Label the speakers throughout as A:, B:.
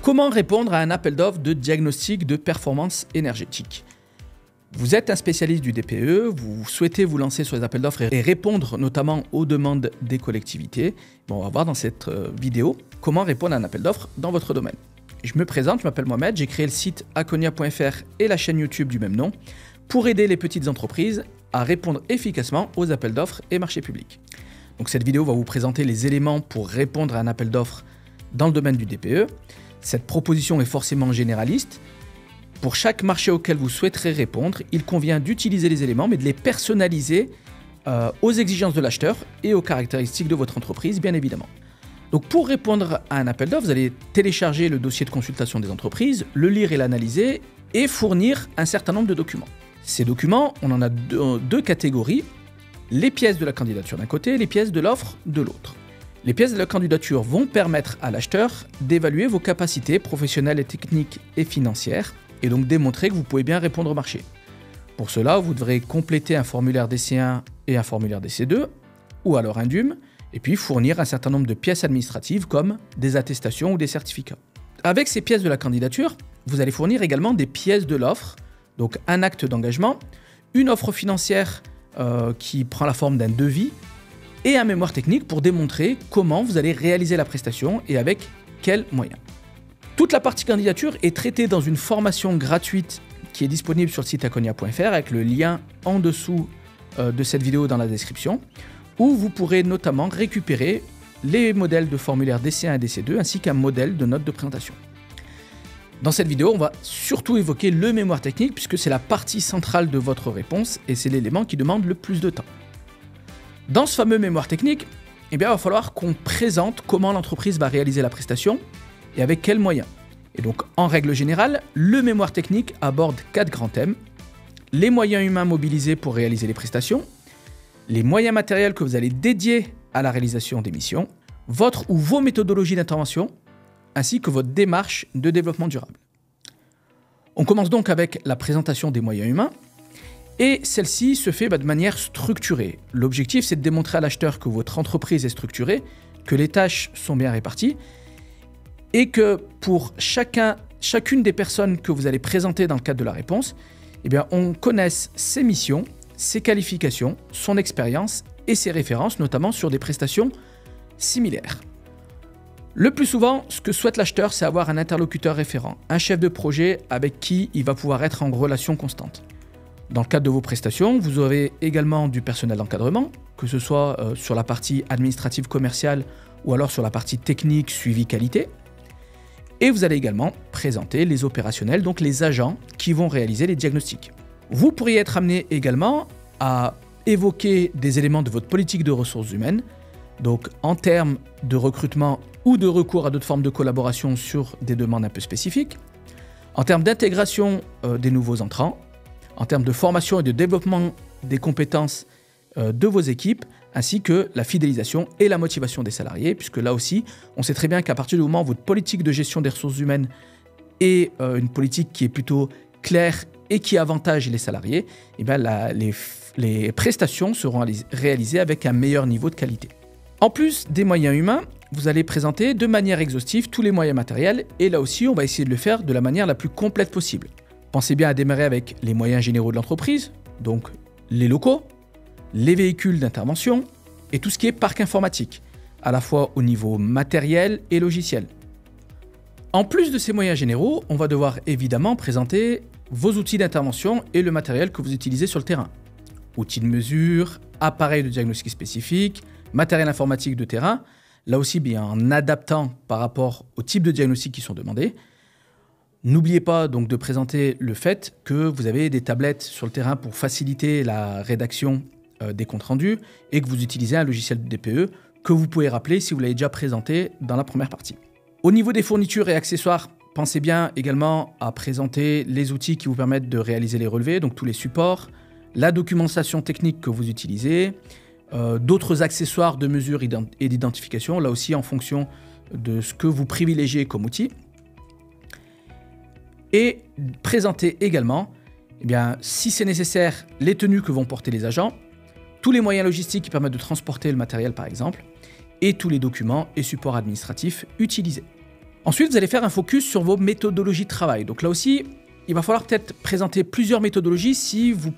A: Comment répondre à un appel d'offres de diagnostic de performance énergétique? Vous êtes un spécialiste du DPE, vous souhaitez vous lancer sur les appels d'offres et répondre notamment aux demandes des collectivités. Bon, on va voir dans cette vidéo comment répondre à un appel d'offres dans votre domaine. Je me présente, je m'appelle Mohamed, j'ai créé le site akonia.fr et la chaîne YouTube du même nom pour aider les petites entreprises à répondre efficacement aux appels d'offres et marchés publics. Donc cette vidéo va vous présenter les éléments pour répondre à un appel d'offres dans le domaine du DPE. Cette proposition est forcément généraliste. Pour chaque marché auquel vous souhaiterez répondre, il convient d'utiliser les éléments, mais de les personnaliser aux exigences de l'acheteur et aux caractéristiques de votre entreprise, bien évidemment. Donc pour répondre à un appel d'offres, vous allez télécharger le dossier de consultation des entreprises, le lire et l'analyser, et fournir un certain nombre de documents. Ces documents, on en a deux catégories, les pièces de la candidature d'un côté et les pièces de l'offre de l'autre. Les pièces de la candidature vont permettre à l'acheteur d'évaluer vos capacités professionnelles et techniques et financières, et donc démontrer que vous pouvez bien répondre au marché. Pour cela, vous devrez compléter un formulaire DC1 et un formulaire DC2, ou alors un DUM, et puis fournir un certain nombre de pièces administratives comme des attestations ou des certificats. Avec ces pièces de la candidature, vous allez fournir également des pièces de l'offre, donc un acte d'engagement, une offre financière qui prend la forme d'un devis, et un mémoire technique pour démontrer comment vous allez réaliser la prestation et avec quels moyens. Toute la partie candidature est traitée dans une formation gratuite qui est disponible sur le site akonia.fr avec le lien en dessous de cette vidéo dans la description, où vous pourrez notamment récupérer les modèles de formulaire DC1 et DC2 ainsi qu'un modèle de note de présentation. Dans cette vidéo, on va surtout évoquer le mémoire technique puisque c'est la partie centrale de votre réponse et c'est l'élément qui demande le plus de temps. Dans ce fameux mémoire technique, il va falloir qu'on présente comment l'entreprise va réaliser la prestation et avec quels moyens. Et donc, en règle générale, le mémoire technique aborde 4 grands thèmes. Les moyens humains mobilisés pour réaliser les prestations, les moyens matériels que vous allez dédier à la réalisation des missions, votre ou vos méthodologies d'intervention, ainsi que votre démarche de développement durable. On commence donc avec la présentation des moyens humains. Et celle-ci se fait de manière structurée. L'objectif, c'est de démontrer à l'acheteur que votre entreprise est structurée, que les tâches sont bien réparties, et que pour chacune des personnes que vous allez présenter dans le cadre de la réponse, on connaisse ses missions, ses qualifications, son expérience et ses références, notamment sur des prestations similaires. Le plus souvent, ce que souhaite l'acheteur, c'est avoir un interlocuteur référent, un chef de projet avec qui il va pouvoir être en relation constante. Dans le cadre de vos prestations, vous aurez également du personnel d'encadrement, que ce soit sur la partie administrative commerciale ou alors sur la partie technique suivi qualité. Et vous allez également présenter les opérationnels, donc les agents qui vont réaliser les diagnostics. Vous pourriez être amené également à évoquer des éléments de votre politique de ressources humaines, donc en termes de recrutement ou de recours à d'autres formes de collaboration sur des demandes un peu spécifiques, en termes d'intégration des nouveaux entrants, en termes de formation et de développement des compétences de vos équipes, ainsi que la fidélisation et la motivation des salariés, puisque là aussi, on sait très bien qu'à partir du moment où votre politique de gestion des ressources humaines est une politique qui est plutôt claire et qui avantage les salariés, les prestations seront réalisées avec un meilleur niveau de qualité. En plus des moyens humains, vous allez présenter de manière exhaustive tous les moyens matériels, et là aussi, on va essayer de le faire de la manière la plus complète possible. Pensez bien à démarrer avec les moyens généraux de l'entreprise, donc les locaux, les véhicules d'intervention et tout ce qui est parc informatique, à la fois au niveau matériel et logiciel. En plus de ces moyens généraux, on va devoir évidemment présenter vos outils d'intervention et le matériel que vous utilisez sur le terrain. Outils de mesure, appareils de diagnostic spécifique, matériel informatique de terrain, là aussi bien en adaptant par rapport au type de diagnostic qui sont demandés. N'oubliez pas donc de présenter le fait que vous avez des tablettes sur le terrain pour faciliter la rédaction des comptes rendus et que vous utilisez un logiciel de DPE que vous pouvez rappeler si vous l'avez déjà présenté dans la première partie. Au niveau des fournitures et accessoires, pensez bien également à présenter les outils qui vous permettent de réaliser les relevés, donc tous les supports, la documentation technique que vous utilisez, d'autres accessoires de mesure et d'identification, là aussi en fonction de ce que vous privilégiez comme outil. Et présenter également, si c'est nécessaire, les tenues que vont porter les agents, tous les moyens logistiques qui permettent de transporter le matériel par exemple, et tous les documents et supports administratifs utilisés. Ensuite, vous allez faire un focus sur vos méthodologies de travail. Donc là aussi, il va falloir peut-être présenter plusieurs méthodologies si vous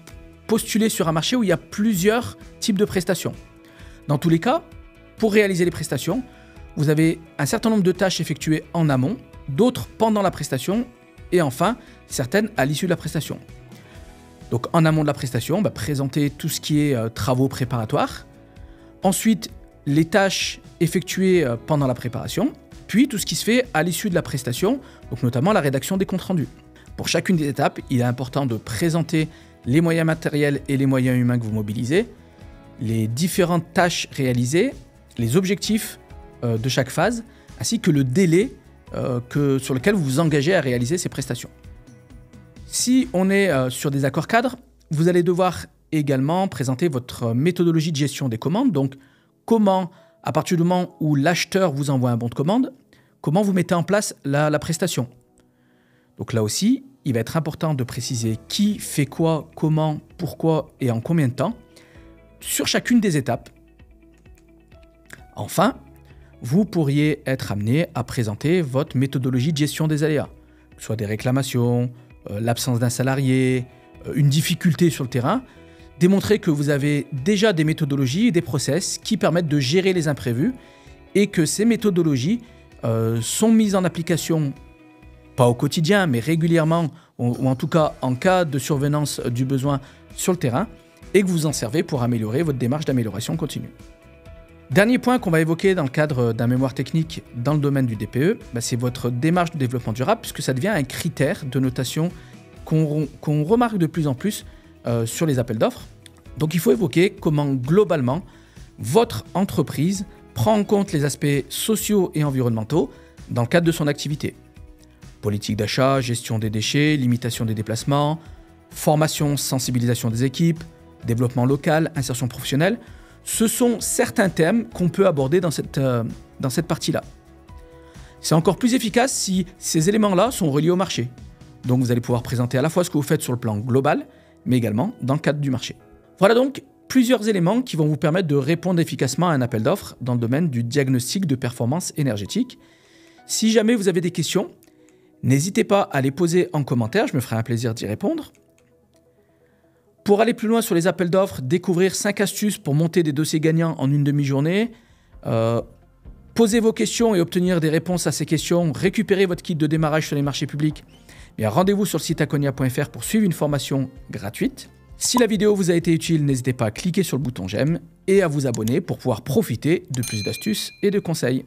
A: postulez sur un marché où il y a plusieurs types de prestations. Dans tous les cas, pour réaliser les prestations, vous avez un certain nombre de tâches effectuées en amont, d'autres pendant la prestation et enfin, certaines à l'issue de la prestation. Donc en amont de la prestation, présenter tout ce qui est travaux préparatoires. Ensuite, les tâches effectuées pendant la préparation, puis tout ce qui se fait à l'issue de la prestation, donc notamment la rédaction des comptes rendus. Pour chacune des étapes, il est important de présenter les moyens matériels et les moyens humains que vous mobilisez, les différentes tâches réalisées, les objectifs de chaque phase, ainsi que le délai sur lequel vous vous engagez à réaliser ces prestations. Si on est sur des accords cadres, vous allez devoir également présenter votre méthodologie de gestion des commandes, donc comment, à partir du moment où l'acheteur vous envoie un bon de commande, comment vous mettez en place la prestation. Donc là aussi, il va être important de préciser qui fait quoi, comment, pourquoi et en combien de temps sur chacune des étapes. Enfin, vous pourriez être amené à présenter votre méthodologie de gestion des aléas, que ce soit des réclamations, l'absence d'un salarié, une difficulté sur le terrain, démontrer que vous avez déjà des méthodologies et des process qui permettent de gérer les imprévus et que ces méthodologies sont mises en application, pas au quotidien, mais régulièrement, ou en tout cas en cas de survenance du besoin sur le terrain, et que vous en servez pour améliorer votre démarche d'amélioration continue. Dernier point qu'on va évoquer dans le cadre d'un mémoire technique dans le domaine du DPE, c'est votre démarche de développement durable, puisque ça devient un critère de notation qu'on remarque de plus en plus sur les appels d'offres. Donc il faut évoquer comment globalement votre entreprise prend en compte les aspects sociaux et environnementaux dans le cadre de son activité. Politique d'achat, gestion des déchets, limitation des déplacements, formation, sensibilisation des équipes, développement local, insertion professionnelle. Ce sont certains thèmes qu'on peut aborder dans cette partie-là. C'est encore plus efficace si ces éléments-là sont reliés au marché. Donc vous allez pouvoir présenter à la fois ce que vous faites sur le plan global, mais également dans le cadre du marché. Voilà donc plusieurs éléments qui vont vous permettre de répondre efficacement à un appel d'offres dans le domaine du diagnostic de performance énergétique. Si jamais vous avez des questions, n'hésitez pas à les poser en commentaire, je me ferai un plaisir d'y répondre. Pour aller plus loin sur les appels d'offres, découvrir 5 astuces pour monter des dossiers gagnants en une demi-journée, poser vos questions et obtenir des réponses à ces questions, récupérer votre kit de démarrage sur les marchés publics, rendez-vous sur le site akonia.fr pour suivre une formation gratuite. Si la vidéo vous a été utile, n'hésitez pas à cliquer sur le bouton j'aime et à vous abonner pour pouvoir profiter de plus d'astuces et de conseils.